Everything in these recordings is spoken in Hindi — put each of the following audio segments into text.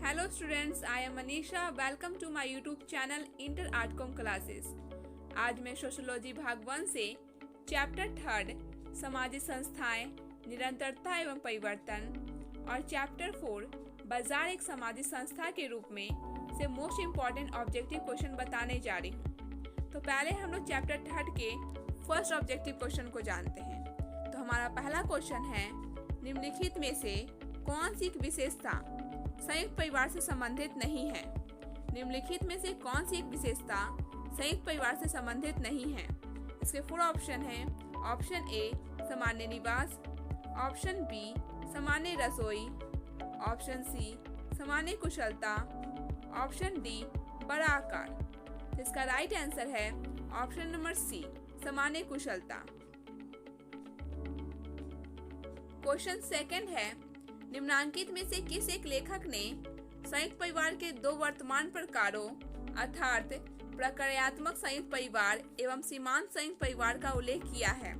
Hello students, I am Manisha. Welcome to my YouTube channel Inter Artcom Classes. आज मैं सोशियोलॉजी भाग 1 से चैप्टर 3 सामाजिक संस्थाएं, निरंतरता एवं परिवर्तन और चैप्टर 4 बाजार एक सामाजिक संस्था के रूप में से मोस्ट इम्पॉर्टेंट ऑब्जेक्टिव क्वेश्चन बताने जा रही हूँ। तो पहले हम लोग चैप्टर 3 के फर्स्ट ऑब्जेक्टिव क्वेश्चन को जानते हैं। तो हमारा पहला क्वेश्चन है, निम्नलिखित में से कौन सी एक विशेषता संयुक्त परिवार से संबंधित नहीं है। निम्नलिखित में से कौन सी एक विशेषता संयुक्त परिवार से संबंधित नहीं है। इसके 4 ऑप्शन हैं। ऑप्शन ए सामान्य निवास, ऑप्शन बी सामान्य रसोई, ऑप्शन सी सामान्य कुशलता, ऑप्शन डी बड़ा आकार। तो इसका राइट आंसर है ऑप्शन नंबर सी सामान्य कुशलता। क्वेश्चन सेकंड है, निम्नांकित में से किस एक लेखक ने संयुक्त परिवार के 2 वर्तमान प्रकारों अर्थात प्रक्रियात्मक संयुक्त परिवार एवं सीमांत संयुक्त परिवार का उल्लेख किया है।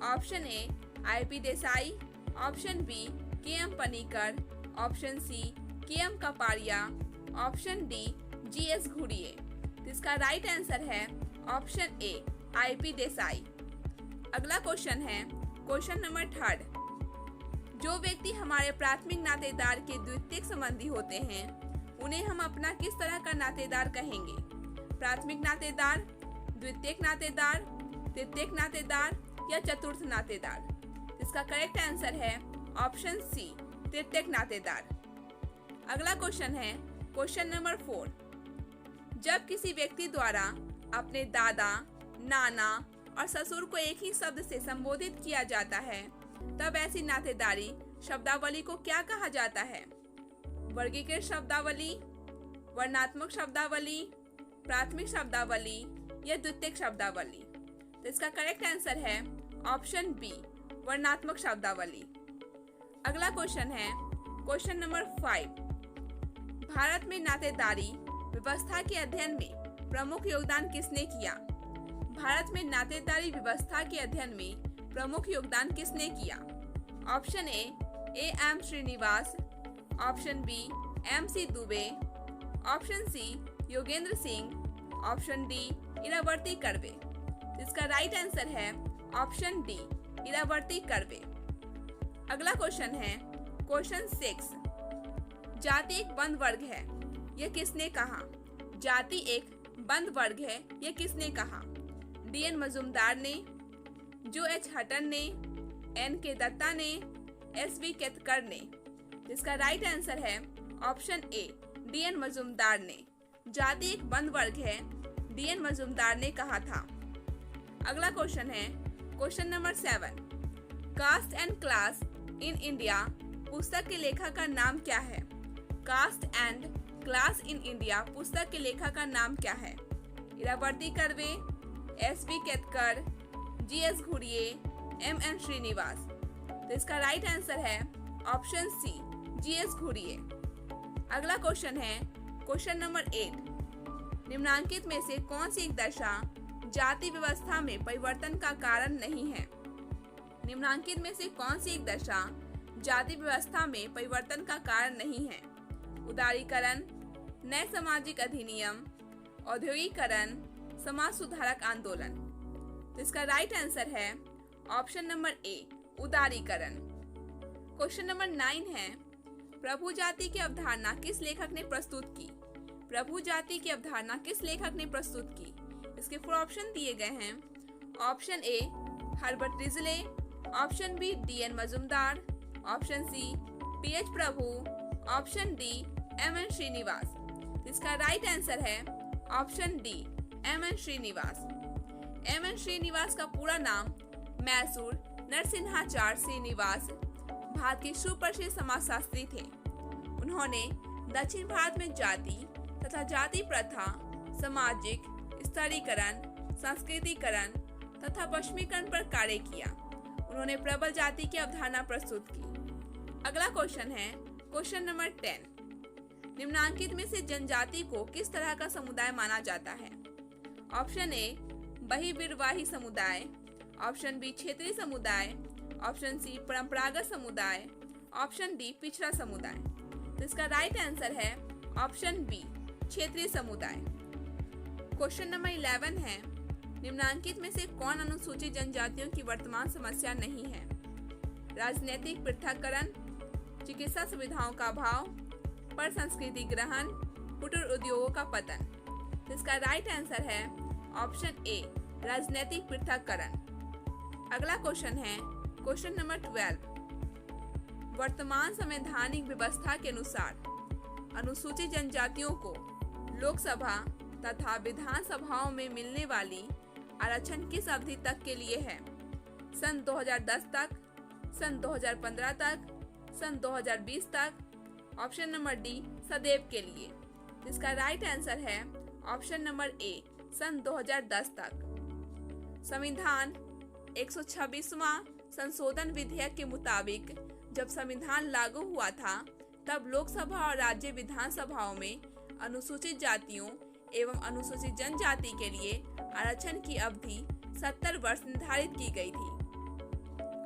Option A I P. Desai, option B K M. Panikkar, option C K M. Kapadia, option D G S. Ghurye. इसका राइट आंसर है ऑप्शन ए आई.पी. देसाई। अगला क्वेश्चन है क्वेश्चन नंबर 3। जो व्यक्ति हमारे प्राथमिक नातेदार के द्वितीयक संबंधी होते हैं उन्हें हम अपना किस तरह का नातेदार कहेंगे। प्राथमिक नातेदार, द्वितीयक नातेदार, तृतीयक नातेदार या चतुर्थ नातेदार। इसका करेक्ट आंसर है ऑप्शन सी तृतीयक नातेदार। अगला क्वेश्चन है क्वेश्चन नंबर 4। जब किसी व्यक्ति द्वारा अपने दादा, नाना और ससुर को एक ही शब्द से संबोधित किया जाता है तब ऐसी नातेदारी शब्दावली को क्या कहा जाता है। वर्गीकृत शब्दावली, वर्णात्मक शब्दावली, प्राथमिक शब्दावली या द्वितीयक शब्दावली। तो इसका करेक्ट आंसर है ऑप्शन बी वर्णात्मक शब्दावली। अगला क्वेश्चन है क्वेश्चन नंबर 5। भारत में नातेदारी व्यवस्था के अध्ययन में प्रमुख योगदान किसने किया। भारत में नातेदारी व्यवस्था के अध्ययन में प्रमुख योगदान किसने किया। Option A M Srinivas, option B MC. Dubey, option C Yogendra Singh, option D Irawati Karve. इसका राइट आंसर है ऑप्शन डी इरावती कर्वे। अगला क्वेश्चन है क्वेश्चन 6। जाति एक बंद वर्ग है, यह किसने कहा। जाति एक बंद वर्ग है, यह किसने कहा। डी.एन. मजुमदार ने, जो एच. हटन ने, एन. के. दत्ता ने, एस.बी. केतकर ने। इसका राइट आंसर है ऑप्शन ए डी.एन. मजुमदार ने। जाति एक बंद वर्ग है, डी.एन. मजुमदार ने कहा था। अगला क्वेश्चन है question number 7। Caste and class in India पुस्तक के लेखक का नाम क्या है। Caste and class in India पुस्तक के लेखक का नाम क्या है। Irawati Karve, S B. Ketkar, G S. Ghurye, M N. Srinivas. तो इसका राइट आंसर है ऑप्शन सी जी.एस. घुरिये। अगला क्वेश्चन है क्वेश्चन नंबर 8। निम्नांकित में से कौन सी एक दशा जाति व्यवस्था में परिवर्तन का कारण नहीं है। निम्नांकित में से कौन सी एक दशा जाति व्यवस्था में परिवर्तन का कारण नहीं है। उदारीकरण, नए सामाजिक अधिनियम, औद्योगिकरण, समाज सुधारक आंदोलन। तो इसका राइट आंसर है ऑप्शन नंबर ए उदारीकरण। क्वेश्चन नंबर 9 है, प्रभु जाति की अवधारणा किस लेखक ने प्रस्तुत की। प्रभु जाति की अवधारणा किस लेखक ने प्रस्तुत की। इसके 4 ऑप्शन दिए गए हैं। Option A Herbert Risley, option B D N. Majumdar, option C P H. Prabhu, option D M N. Srinivas. इसका राइट आंसर है option D M N. Srinivas. M N. Srinivas का पूरा नाम मैसूर नरसिम्हाचार्य श्रीनिवास भारत के सुप्रसिद्ध समाजशास्त्री थे। उन्होंने दक्षिण भारत में जाति तथा जाति प्रथा, सामाजिक स्तरीकरण, संस्कृतिकरण तथा पश्चिमीकरण पर कार्य किया। उन्होंने प्रबल जाति की अवधारणा प्रस्तुत की। अगला क्वेश्चन है क्वेश्चन नंबर 10। निम्नांकित में से जनजाति को किस तरह का समुदाय माना जाता है। ऑप्शन ए बहिर्विवाही समुदाय, ऑप्शन बी क्षेत्रीय समुदाय, ऑप्शन सी परंपरागत समुदाय, ऑप्शन डी पिछड़ा समुदाय। तो इसका राइट आंसर है ऑप्शन बी, क्षेत्रीय समुदाय। क्वेश्चन नंबर 11 है, निम्नलिखित में से कौन अनुसूचित जनजातियों की वर्तमान समस्या नहीं है? राजनीतिक पृथक्करण, चिकित्सा सुविधाओं का अभाव, पर संस्कृति ग्रहण, कुटीर उद्योगों का पतन। तो इसका राइट आंसर है ऑप्शन ए, राजनीतिक पृथक्करण। अगला क्वेश्चन है क्वेश्चन नंबर 12, वर्तमान संवैधानिक व्यवस्था के अनुसार अनुसूचित जनजातियों को लोकसभा तथा विधानसभाओं में मिलने वाली आरक्षण किस अवधि तक के लिए है? सन 2010 तक, सन 2015 तक, सन 2020 तक, ऑप्शन नंबर डी, सदैव के लिए। इसका राइट आंसर है ऑप्शन नंबर ए, सन 2010 तक। संविधान 126वां संशोधन विधेयक के मुताबिक जब संविधान लागू हुआ था तब लोकसभा और राज्य विधानसभाओं में अनुसूचित जातियों एवं अनुसूचित जनजाति के लिए आरक्षण की अवधि 70 वर्ष निर्धारित की गई थी।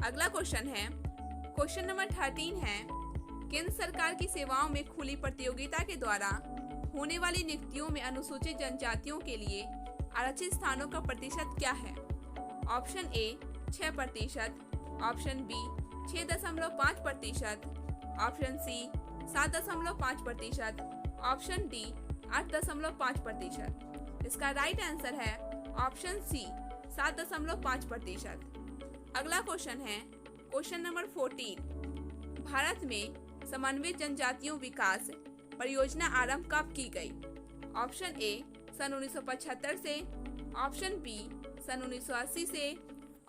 अगला क्वेश्चन है क्वेश्चन नंबर 13 है, केंद्र सरकार की सेवाओं में खुली प्रतियोगिता के द्वारा होने वाली नियुक्तियों में अनुसूचित जनजातियों के लिए आरक्षित स्थानों का प्रतिशत क्या है? Option A 6%, option B 6.5%, option C 7.5%, option D 8.5%। इसका राइट आंसर है ऑप्शन सी, 7.5%। अगला क्वेश्चन है क्वेश्चन नंबर 14, भारत में समन्वित जनजातीय विकास परियोजना आरंभ कब की गई? ऑप्शन ए सन 1975 से, ऑप्शन बी सन 1980 से,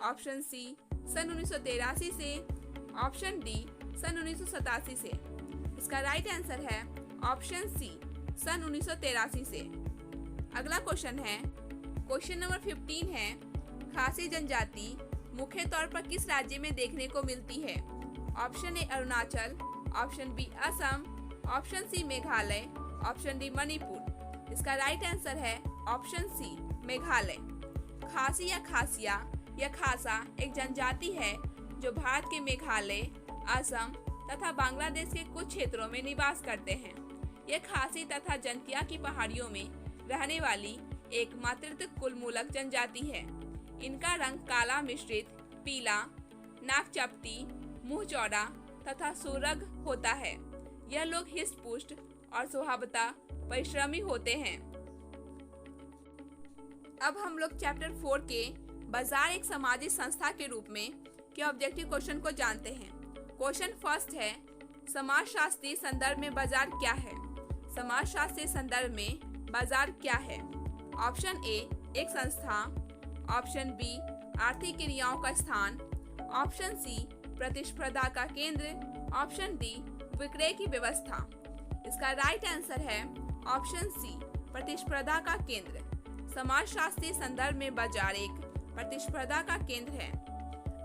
ऑप्शन सी सन 1983 से, ऑप्शन डी सन 1987 से। इसका राइट आंसर है ऑप्शन सी, सन 1983 से। अगला क्वेश्चन है क्वेश्चन नंबर 15 है, खासी जनजाति मुख्य तौर पर किस राज्य में देखने को मिलती है? Option A Arunachal, option B Assam, option C Meghalaya, option D Manipur. इसका राइट आंसर है ऑप्शन सी, मेघालय। खासी या खासिया या खासा एक जनजाति है जो भारत के मेघालय, असम तथा बांग्लादेश के कुछ क्षेत्रों में निवास करते हैं। यह खासी तथा जंतिया की पहाड़ियों में रहने वाली एक मातृत्व कुलमूलक जनजाति है। इनका रंग काला मिश्रित पीला, नाक चपटी, मुंह चौड़ा तथा सुरग होता है। यह लोग हिष्ट-पुष्ट और स्वभावतः परिश्रमी होते हैं। अब हम लोग चैप्टर 4 के बाजार एक सामाजिक संस्था के रूप में के ऑब्जेक्टिव क्वेश्चन को जानते हैं। क्वेश्चन फर्स्ट है, समाजशास्त्रीय संदर्भ में बाजार क्या है? समाजशास्त्रीय संदर्भ में बाजार क्या है? ऑप्शन ए एक संस्था, ऑप्शन बी आर्थिक क्रियाओं का स्थान, ऑप्शन सी प्रतिस्पर्धा का केंद्र, ऑप्शन डी विक्रय की व्यवस्था। इसका राइट आंसर है ऑप्शन सी प्रतिस्पर्धा का केंद्र। समाजशास्त्रीय संदर्भ में बाजार एक प्रतिस्पर्धा का केंद्र है।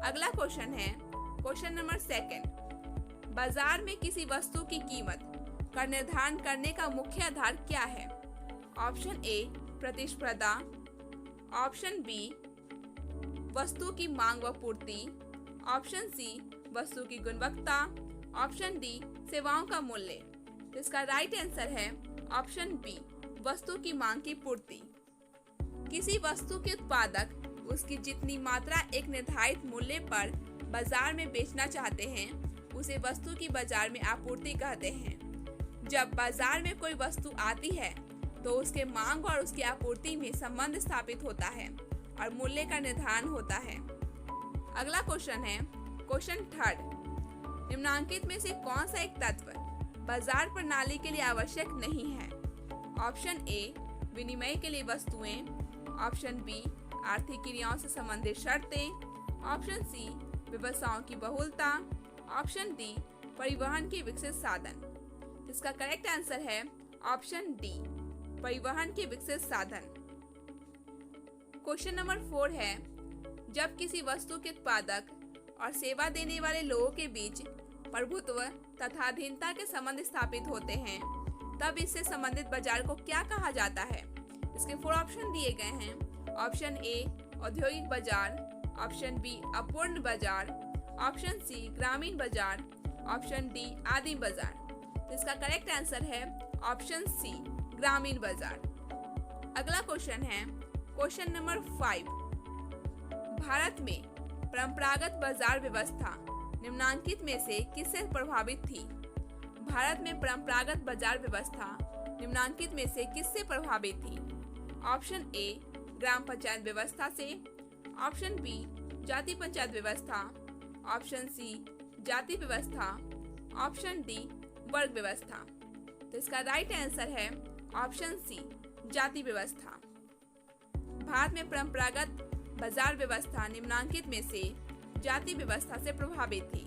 अगला क्वेश्चन है क्वेश्चन नंबर 2, बाजार में किसी वस्तु की कीमत का निर्धारण करने का मुख्य आधार क्या है? ऑप्शन ए प्रतिस्पर्धा, ऑप्शन बी वस्तु की मांग व पूर्ति, ऑप्शन सी वस्तु की गुणवत्ता, ऑप्शन डी सेवाओं का मूल्य। इसका राइट आंसर है ऑप्शन बी वस्तु की मांग की पूर्ति। किसी वस्तु के उत्पादक उसकी जितनी मात्रा एक निर्धारित मूल्य पर बाजार में बेचना चाहते हैं उसे वस्तु की बाजार में आपूर्ति कहते हैं। जब बाजार में कोई वस्तु आती है तो उसके मांग और उसकी आपूर्ति में संबंध स्थापित होता है और मूल्य का निर्धारण होता है। अगला क्वेश्चन है क्वेश्चन 3, निम्नलिखित में से कौन सा एक तत्व बाजार प्रणाली के लिए आवश्यक नहीं है? ऑप्शन ए विनिमय के लिए वस्तुएं, ऑप्शन बी आर्थिक क्रियाओं से संबंधित शर्तें, ऑप्शन सी व्यवसायों की बहुलता, ऑप्शन डी परिवहन के विकसित साधन। इसका करेक्ट आंसर है ऑप्शन डी परिवहन के विकसित साधन। क्वेश्चन नंबर 4 है, जब किसी वस्तु के उत्पादक और सेवा देने वाले लोगों के बीच प्रभुत्व तथा अधीनता के संबंध स्थापित होते हैं तब इससे संबंधित बाजार को क्या कहा जाता है? इसके 4 ऑप्शन दिए गए हैं। ऑप्शन ए औद्योगिक बाजार, ऑप्शन बी अपूर्ण बाजार, ऑप्शन सी ग्रामीण बाजार, ऑप्शन डी आदिम बाजार। तो इसका करेक्ट आंसर है ऑप्शन सी, ग्रामीण बाजार। अगला क्वेश्चन है क्वेश्चन नंबर 5। भारत में परंपरागत बाजार व्यवस्था निम्नलिखित में से किससे प्रभावित थी? भारत में परंपरागत बाजार व्यवस्था निम्नलिखित में से किससे प्रभावित थी? ऑप्शन ए, ग्राम पंचायत व्यवस्था से, ऑप्शन बी, जाति पंचायत व्यवस्था, ऑप्शन सी, जाति व्यवस्था, ऑप्शन डी, वर्ग व्यवस्था। तो इसका राइट आंसर है ऑप्शन सी, जाति व्यवस्था। भारत में परंपरागत बाजार व्यवस्था निम्नलिखित में से जाति व्यवस्था से प्रभावित थी।